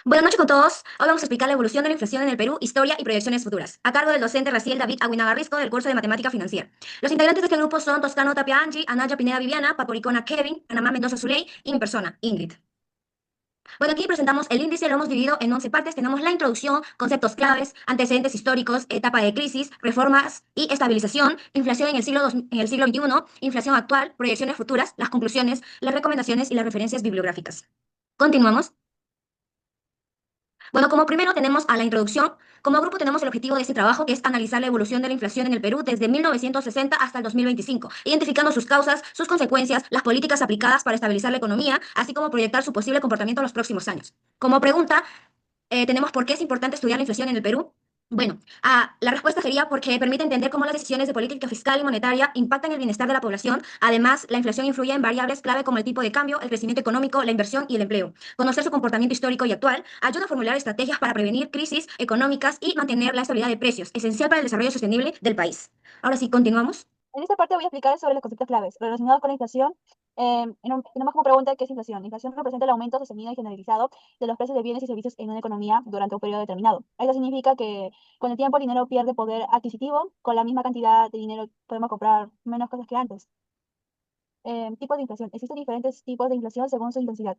Buenas noches con todos. Hoy vamos a explicar la evolución de la inflación en el Perú, historia y proyecciones futuras, a cargo del docente Raciel David Aguinaga Risco del curso de Matemática Financiera. Los integrantes de este grupo son Toscano Tapia Angie, Anaya Pineda Viviana, Paporicona Kevin, Panamá Mendoza Zuley y mi persona, Ingrid. Bueno, aquí presentamos el índice, lo hemos dividido en 11 partes. Tenemos la introducción, conceptos claves, antecedentes históricos, etapa de crisis, reformas y estabilización, inflación en el siglo XXI, inflación actual, proyecciones futuras, las conclusiones, las recomendaciones y las referencias bibliográficas. Continuamos. Bueno, como primero tenemos a la introducción. Como grupo tenemos el objetivo de este trabajo, que es analizar la evolución de la inflación en el Perú desde 1960 hasta el 2025, identificando sus causas, sus consecuencias, las políticas aplicadas para estabilizar la economía, así como proyectar su posible comportamiento en los próximos años. Como pregunta, tenemos por qué es importante estudiar la inflación en el Perú. Bueno, la respuesta sería porque permite entender cómo las decisiones de política fiscal y monetaria impactan el bienestar de la población. Además, la inflación influye en variables clave como el tipo de cambio, el crecimiento económico, la inversión y el empleo. Conocer su comportamiento histórico y actual ayuda a formular estrategias para prevenir crisis económicas y mantener la estabilidad de precios, esencial para el desarrollo sostenible del país. Ahora sí, continuamos. En esta parte voy a explicar sobre los conceptos claves relacionados con la inflación. Tenemos como pregunta qué es inflación. La inflación representa el aumento sostenido y generalizado de los precios de bienes y servicios en una economía durante un periodo determinado. Esto significa que con el tiempo el dinero pierde poder adquisitivo, con la misma cantidad de dinero podemos comprar menos cosas que antes. Tipos de inflación. Existen diferentes tipos de inflación según su intensidad.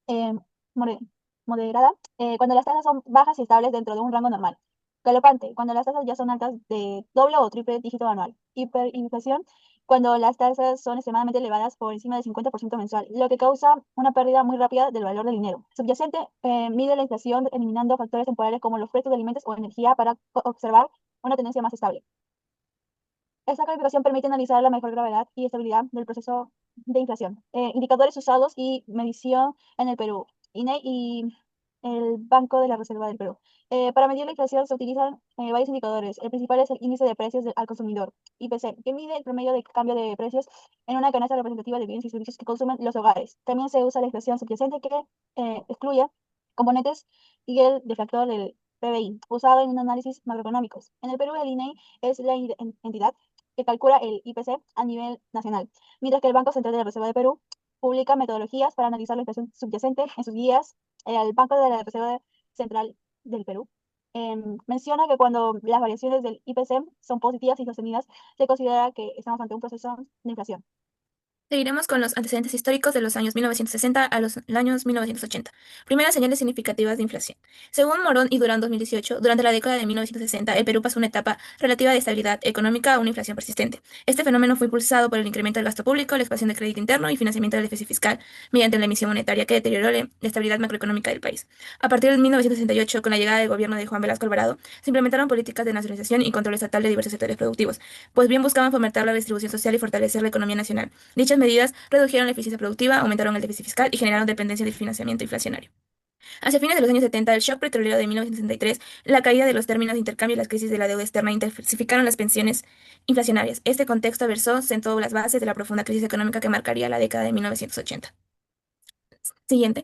Em, more- Moderada, cuando las tasas son bajas y estables dentro de un rango normal. Galopante, cuando las tasas ya son altas de doble o triple dígito anual. Hiperinflación, cuando las tasas son extremadamente elevadas por encima del 50% mensual, lo que causa una pérdida muy rápida del valor del dinero. Subyacente, mide la inflación eliminando factores temporales como los precios de alimentos o energía para observar una tendencia más estable. Esta calificación permite analizar la mejor gravedad y estabilidad del proceso de inflación. Indicadores usados y medición en el Perú. INE y el Banco de la Reserva del Perú. Para medir la inflación se utilizan varios indicadores. El principal es el índice de precios al consumidor, IPC, que mide el promedio de cambio de precios en una canasta representativa de bienes y servicios que consumen los hogares. También se usa la inflación subyacente que excluye componentes y el deflactor del PBI, usado en análisis macroeconómicos. En el Perú, el INE es la entidad que calcula el IPC a nivel nacional, mientras que el Banco Central de la Reserva de Perú publica metodologías para analizar la inflación subyacente en sus guías. El Banco de la Reserva Central del Perú menciona que cuando las variaciones del IPC son positivas y sostenidas, se considera que estamos ante un proceso de inflación. Seguiremos con los antecedentes históricos de los años 1960 a los años 1980. Primeras señales significativas de inflación. Según Morón y Durán 2018, durante la década de 1960, el Perú pasó una etapa relativa de estabilidad económica a una inflación persistente. Este fenómeno fue impulsado por el incremento del gasto público, la expansión del crédito interno y financiamiento del déficit fiscal mediante la emisión monetaria que deterioró la estabilidad macroeconómica del país. A partir de 1968, con la llegada del gobierno de Juan Velasco Alvarado, se implementaron políticas de nacionalización y control estatal de diversos sectores productivos, pues bien buscaban fomentar la distribución social y fortalecer la economía nacional. Dichas medidas redujeron la eficiencia productiva, aumentaron el déficit fiscal y generaron dependencia del financiamiento inflacionario. Hacia fines de los años 70, el shock petrolero de 1963, la caída de los términos de intercambio y las crisis de la deuda externa intensificaron las pensiones inflacionarias. Este contexto sentó las bases de la profunda crisis económica que marcaría la década de 1980. Siguiente.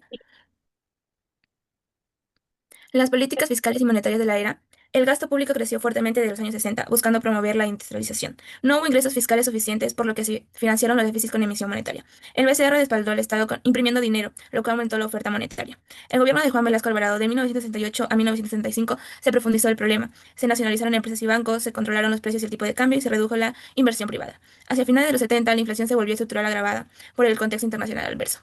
Las políticas fiscales y monetarias de la era, el gasto público creció fuertemente desde los años 60, buscando promover la industrialización. No hubo ingresos fiscales suficientes, por lo que se financiaron los déficits con emisión monetaria. El BCR respaldó al Estado imprimiendo dinero, lo que aumentó la oferta monetaria. El gobierno de Juan Velasco Alvarado de 1968 a 1965 se profundizó el problema. Se nacionalizaron empresas y bancos, se controlaron los precios y el tipo de cambio y se redujo la inversión privada. Hacia finales de los 70, la inflación se volvió estructural agravada por el contexto internacional adverso.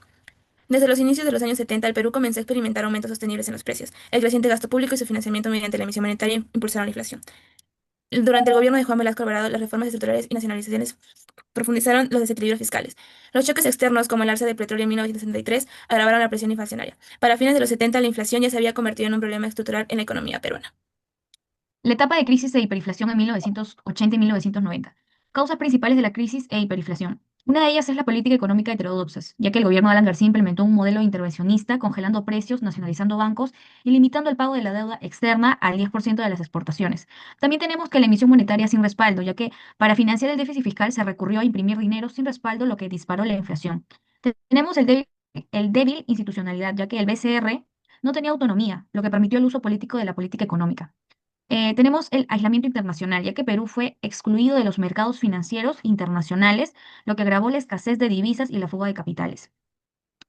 Desde los inicios de los años 70, el Perú comenzó a experimentar aumentos sostenibles en los precios. El creciente gasto público y su financiamiento mediante la emisión monetaria impulsaron la inflación. Durante el gobierno de Juan Velasco Alvarado, las reformas estructurales y nacionalizaciones profundizaron los desequilibrios fiscales. Los choques externos, como el alza del petróleo en 1963, agravaron la presión inflacionaria. Para fines de los 70, la inflación ya se había convertido en un problema estructural en la economía peruana. La etapa de crisis e hiperinflación en 1980 y 1990. Causas principales de la crisis e hiperinflación. Una de ellas es la política económica heterodoxa, ya que el gobierno de Alan García implementó un modelo intervencionista, congelando precios, nacionalizando bancos y limitando el pago de la deuda externa al 10% de las exportaciones. También tenemos que la emisión monetaria sin respaldo, ya que para financiar el déficit fiscal se recurrió a imprimir dinero sin respaldo, lo que disparó la inflación. Tenemos el débil institucionalidad, ya que el BCR no tenía autonomía, lo que permitió el uso político de la política económica. Tenemos el aislamiento internacional, ya que Perú fue excluido de los mercados financieros internacionales, lo que agravó la escasez de divisas y la fuga de capitales.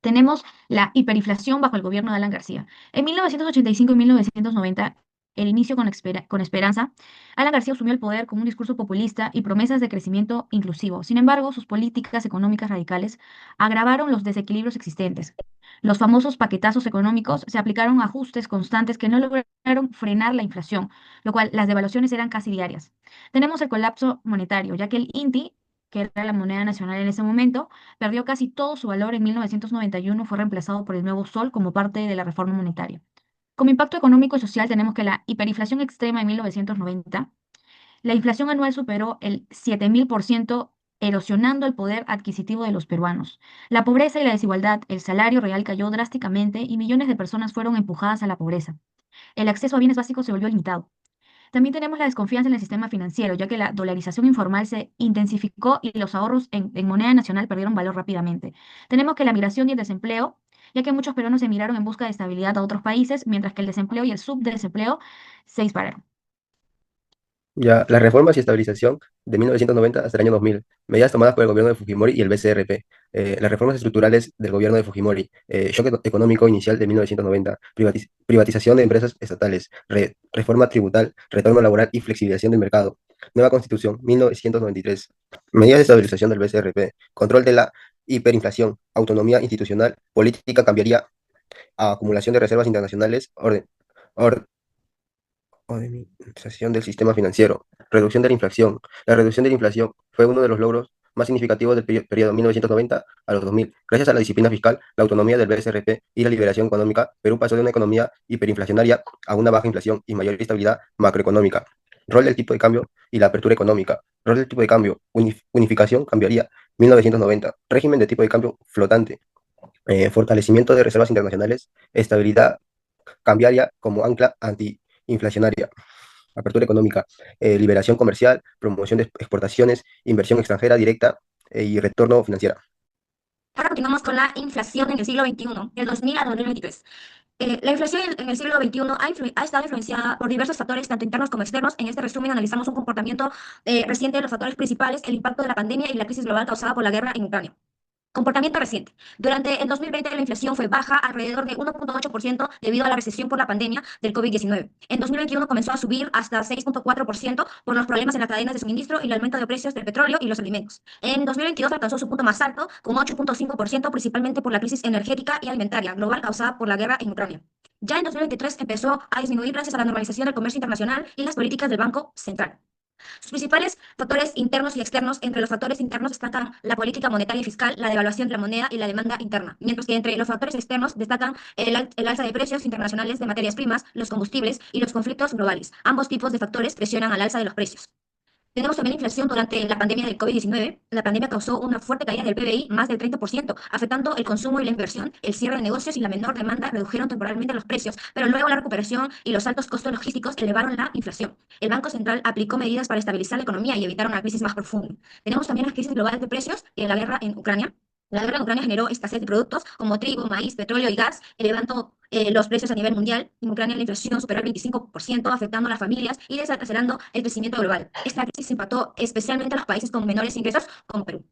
Tenemos la hiperinflación bajo el gobierno de Alan García. En 1985 y 1990, el inicio con esperanza, Alan García asumió el poder con un discurso populista y promesas de crecimiento inclusivo. Sin embargo, sus políticas económicas radicales agravaron los desequilibrios existentes. Los famosos paquetazos económicos se aplicaron ajustes constantes que no lograron frenar la inflación, lo cual las devaluaciones eran casi diarias. Tenemos el colapso monetario, ya que el INTI, que era la moneda nacional en ese momento, perdió casi todo su valor en 1991, fue reemplazado por el nuevo sol como parte de la reforma monetaria. Como impacto económico y social tenemos que la hiperinflación extrema en 1990, la inflación anual superó el 7000%, erosionando el poder adquisitivo de los peruanos. La pobreza y la desigualdad, el salario real cayó drásticamente y millones de personas fueron empujadas a la pobreza. El acceso a bienes básicos se volvió limitado. También tenemos la desconfianza en el sistema financiero, ya que la dolarización informal se intensificó y los ahorros en moneda nacional perdieron valor rápidamente. Tenemos que la migración y el desempleo, ya que muchos peruanos emigraron en busca de estabilidad a otros países, mientras que el desempleo y el subdesempleo se dispararon. Ya, las reformas y estabilización de 1990 hasta el año 2000, medidas tomadas por el gobierno de Fujimori y el BCRP, las reformas estructurales del gobierno de Fujimori, económico inicial de 1990, privatización de empresas estatales, reforma tributal, retorno laboral y flexibilización del mercado, nueva constitución 1993, medidas de estabilización del BCRP, control de la hiperinflación, autonomía institucional, política cambiaría a acumulación de reservas internacionales, modernización del sistema financiero, reducción de la inflación. La reducción de la inflación fue uno de los logros más significativos del periodo 1990 a los 2000. Gracias a la disciplina fiscal, la autonomía del BSRP y la liberación económica, Perú pasó de una economía hiperinflacionaria a una baja inflación y mayor estabilidad macroeconómica. Rol del tipo de cambio y la apertura económica. Rol del tipo de cambio, unificación cambiaría. 1990, régimen de tipo de cambio flotante, fortalecimiento de reservas internacionales, estabilidad cambiaria como ancla antiinflacionaria, apertura económica, liberación comercial, promoción de exportaciones, inversión extranjera directa y retorno financiero. Ahora continuamos con la inflación en el siglo XXI, del 2000 a 2023. La inflación en el siglo XXI ha estado influenciada por diversos factores, tanto internos como externos. En este resumen analizamos un comportamiento reciente de los factores principales, el impacto de la pandemia y la crisis global causada por la guerra en Ucrania. Comportamiento reciente. Durante el 2020 la inflación fue baja alrededor de 1.8% debido a la recesión por la pandemia del COVID-19. En 2021 comenzó a subir hasta 6.4% por los problemas en las cadenas de suministro y el aumento de precios del petróleo y los alimentos. En 2022 alcanzó su punto más alto con 8.5%, principalmente por la crisis energética y alimentaria global causada por la guerra en Ucrania. Ya en 2023 empezó a disminuir gracias a la normalización del comercio internacional y las políticas del Banco Central. Sus principales factores internos y externos, entre los factores internos destacan la política monetaria y fiscal, la devaluación de la moneda y la demanda interna, mientras que entre los factores externos destacan el alza de precios internacionales de materias primas, los combustibles y los conflictos globales. Ambos tipos de factores presionan al alza de los precios. Tenemos también inflación durante la pandemia del COVID-19. La pandemia causó una fuerte caída del PBI, más del 30%, afectando el consumo y la inversión. El cierre de negocios y la menor demanda redujeron temporalmente los precios, pero luego la recuperación y los altos costos logísticos elevaron la inflación. El Banco Central aplicó medidas para estabilizar la economía y evitar una crisis más profunda. Tenemos también las crisis globales de precios y la guerra en Ucrania. La guerra en Ucrania generó escasez de productos como trigo, maíz, petróleo y gas, elevando los precios a nivel mundial. En Ucrania la inflación superó el 25%, afectando a las familias y desacelerando el crecimiento global. Esta crisis impactó especialmente a los países con menores ingresos, como Perú.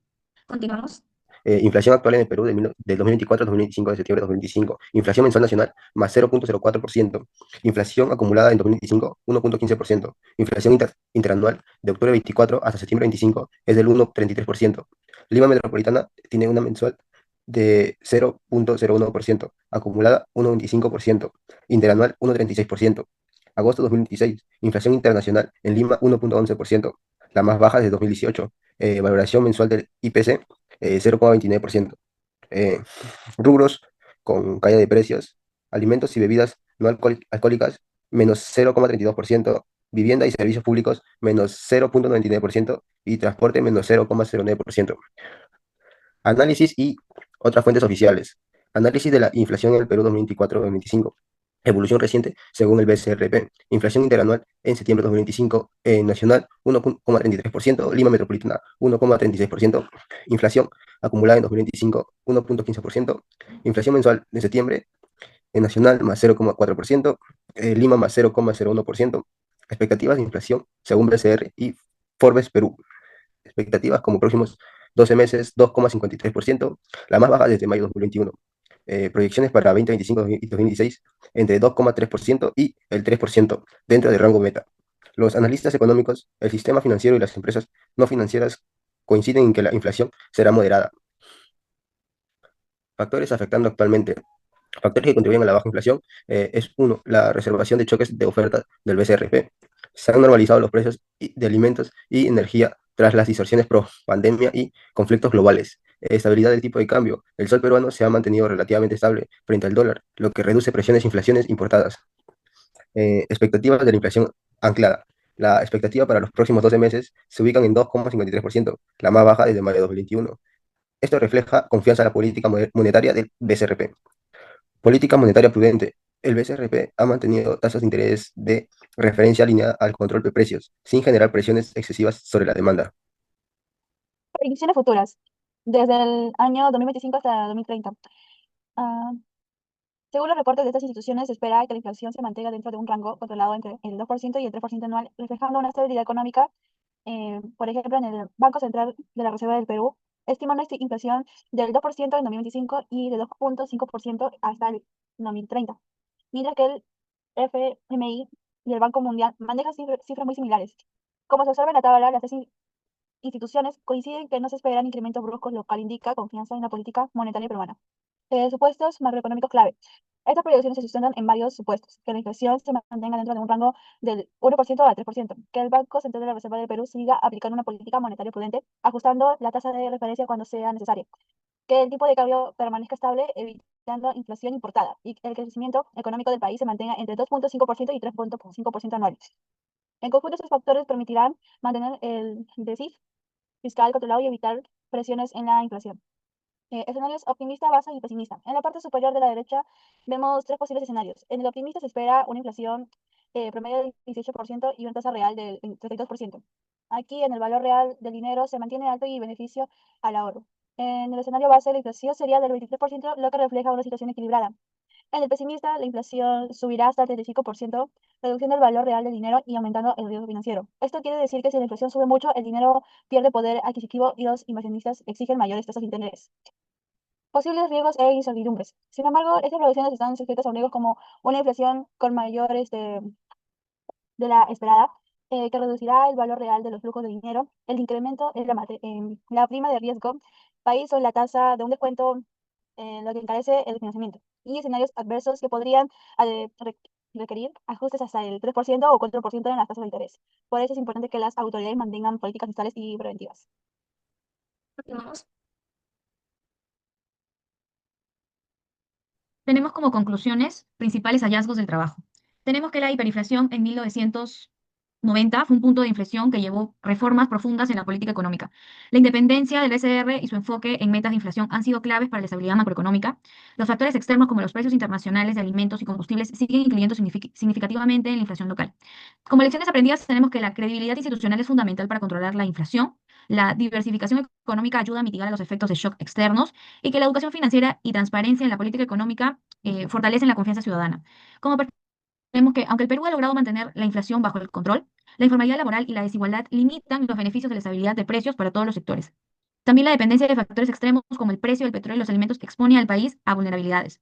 Continuamos. Inflación actual en el Perú del 2024 al 2025, de septiembre de 2025. Inflación mensual nacional más 0.04%. Inflación acumulada en 2025, 1.15%. Inflación interanual de octubre 24 hasta septiembre 25 es del 1.33%. Lima Metropolitana tiene una mensual de 0.01%, acumulada 1.25%, interanual 1.36%. Agosto 2026, inflación internacional en Lima 1.11%, la más baja desde 2018. Valoración mensual del IPC 0.29%. Eh, Rubros con caída de precios, alimentos y bebidas no alcohólicas, menos 0.32%, vivienda y servicios públicos, menos 0.99% y transporte, menos 0.09%. Análisis y otras fuentes oficiales. Análisis de la inflación en el Perú 2024-2025. Evolución reciente según el BCRP. Inflación interanual en septiembre de 2025. Nacional 1.33%. Lima Metropolitana 1.36%. Inflación acumulada en 2025 1.15%. Inflación mensual de septiembre en nacional más 0.4%. Lima más 0.01%. Expectativas de inflación según BCR y Forbes Perú. Expectativas como próximos 12 meses 2.53%, la más baja desde mayo de 2021. proyecciones para 2025 y 2016 entre 2,3% y el 3% dentro del rango meta. Los analistas económicos, el sistema financiero y las empresas no financieras coinciden en que la inflación será moderada. Factores afectando actualmente. Factores que contribuyen a la baja inflación es uno, la reservación de choques de oferta del BCRP. Se han normalizado los precios de alimentos y energía tras las distorsiones pro pandemia y conflictos globales. Estabilidad del tipo de cambio. El sol peruano se ha mantenido relativamente estable frente al dólar, lo que reduce presiones e inflaciones importadas. Expectativas de la inflación anclada. La expectativa para los próximos 12 meses se ubican en 2,53%, la más baja desde mayo de 2021. Esto refleja confianza en la política monetaria del BCRP. Política monetaria prudente. El BCRP ha mantenido tasas de interés de referencia alineada al control de precios, sin generar presiones excesivas sobre la demanda. Predicciones futuras, desde el año 2025 hasta 2030. Ah, Según los reportes de estas instituciones, se espera que la inflación se mantenga dentro de un rango controlado entre el 2% y el 3% anual, reflejando una estabilidad económica. Por ejemplo, en el Banco Central de la Reserva del Perú, estima una inflación del 2% en 2025 y de 2,5% hasta el 2030, mientras que el FMI y el Banco Mundial manejan cifras muy similares. Como se observa en la tabla, las tres instituciones coinciden que no se esperan incrementos bruscos, lo cual indica confianza en la política monetaria peruana. Supuestos macroeconómicos clave. Estas proyecciones se sustentan en varios supuestos: que la inflación se mantenga dentro de un rango del 1% a 3%, que el Banco Central de la Reserva del Perú siga aplicando una política monetaria prudente, ajustando la tasa de referencia cuando sea necesario, que el tipo de cambio permanezca estable, evitando inflación importada, y el crecimiento económico del país se mantenga entre 2,5% y 3,5% anuales. En conjunto, estos factores permitirán mantener el déficit fiscal controlado y evitar presiones en la inflación. Escenarios optimista, baja y pesimista. En la parte superior de la derecha vemos tres posibles escenarios. En el optimista se espera una inflación promedio del 18% y una tasa real del 32%. Aquí en el valor real del dinero se mantiene alto y beneficio al ahorro. En el escenario base la inflación sería del 23%, lo que refleja una situación equilibrada. En el pesimista, la inflación subirá hasta el 35%, reduciendo el valor real del dinero y aumentando el riesgo financiero. Esto quiere decir que si la inflación sube mucho, el dinero pierde poder adquisitivo y los inversionistas exigen mayores tasas de interés. Posibles riesgos e incertidumbres. Sin embargo, estas proyecciones están sujetas a riesgos como una inflación con mayores de la esperada, que reducirá el valor real de los flujos de dinero, el incremento en la prima de riesgo, país o la tasa de un descuento, lo que encarece el financiamiento, y escenarios adversos que podrían requerir ajustes hasta el 3% o 4% en las tasas de interés. Por eso es importante que las autoridades mantengan políticas fiscales y preventivas. Continuamos. Tenemos como conclusiones principales hallazgos del trabajo. Tenemos que la hiperinflación en 1990 fue un punto de inflexión que llevó reformas profundas en la política económica. La independencia del BCR y su enfoque en metas de inflación han sido claves para la estabilidad macroeconómica. Los factores externos como los precios internacionales de alimentos y combustibles siguen influyendo significativamente en la inflación local. Como lecciones aprendidas, tenemos que la credibilidad institucional es fundamental para controlar la inflación. La diversificación económica ayuda a mitigar los efectos de shock externos y que la educación financiera y transparencia en la política económica fortalecen la confianza ciudadana. Como vemos que, aunque el Perú ha logrado mantener la inflación bajo el control, la informalidad laboral y la desigualdad limitan los beneficios de la estabilidad de precios para todos los sectores. También la dependencia de factores extremos como el precio del petróleo y los alimentos expone al país a vulnerabilidades.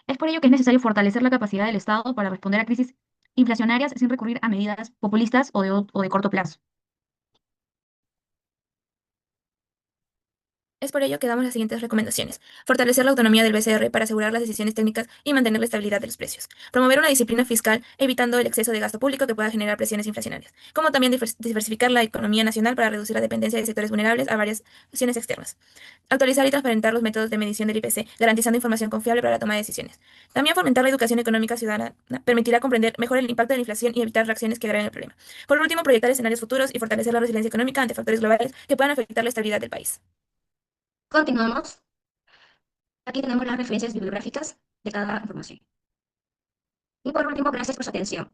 Es por ello que es necesario fortalecer la capacidad del Estado para responder a crisis inflacionarias sin recurrir a medidas populistas o de corto plazo. Es por ello que damos las siguientes recomendaciones. Fortalecer la autonomía del BCR para asegurar las decisiones técnicas y mantener la estabilidad de los precios. Promover una disciplina fiscal evitando el exceso de gasto público que pueda generar presiones inflacionarias. Como también diversificar la economía nacional para reducir la dependencia de sectores vulnerables a varias presiones externas. Actualizar y transparentar los métodos de medición del IPC, garantizando información confiable para la toma de decisiones. También fomentar la educación económica ciudadana permitirá comprender mejor el impacto de la inflación y evitar reacciones que agraven el problema. Por último, proyectar escenarios futuros y fortalecer la resiliencia económica ante factores globales que puedan afectar la estabilidad del país. Continuamos. Aquí tenemos las referencias bibliográficas de cada información. Y por último, gracias por su atención.